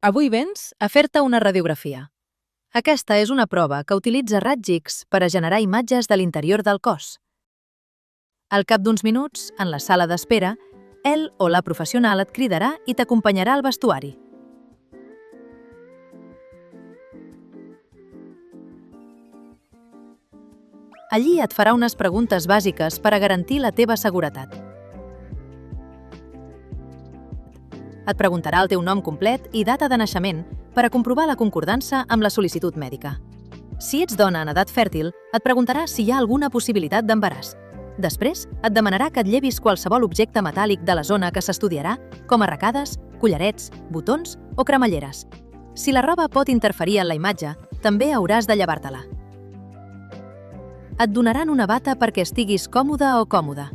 Avui vens a fer-te una radiografia. Aquesta és una prova que utilitza raigs X per a generar imatges de l'interior del cos. Al cap d'uns minuts, en la sala d'espera, el o la professional et cridarà i t'acompanyarà al vestuari. Allí et farà unes preguntes bàsiques per a garantir la teva seguretat. Et preguntarà el teu nom complet i data de naixement per a comprovar la concordança amb la sol·licitud mèdica. Si ets dona en edat fèrtil, et preguntarà si hi ha alguna possibilitat d'embaràs. Després, et demanarà que et llevis qualsevol objecte metàl·lic de la zona que s'estudiarà, com arracades, collarets, botons o cremalleres. Si la roba pot interferir en la imatge, també hauràs de llevar-te-la. Et donaran una bata perquè estiguis còmode o còmode.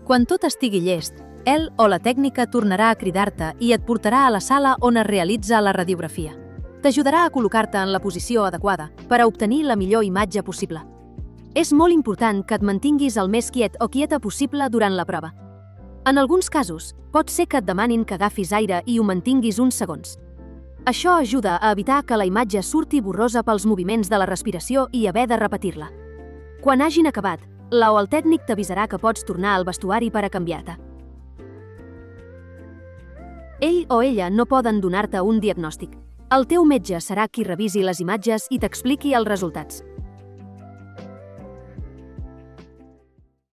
Quan tot estigui llest, el o la tècnica tornarà a cridar-te i et portarà a la sala on es realitza la radiografia. T'ajudarà a col·locar-te en la posició adequada per a obtenir la millor imatge possible. És molt important que et mantinguis el més quiet o quieta possible durant la prova. En alguns casos, pot ser que et demanin que agafis aire i ho mantinguis uns segons. Això ajuda a evitar que la imatge surti borrosa pels moviments de la respiració i haver de repetir-la. Quan hagin acabat, la o el tècnic t'avisarà que pots tornar al vestuari per a canviar-te. Ell o ella no poden donar-te un diagnòstic. El teu metge serà qui revisi les imatges i t'expliqui els resultats.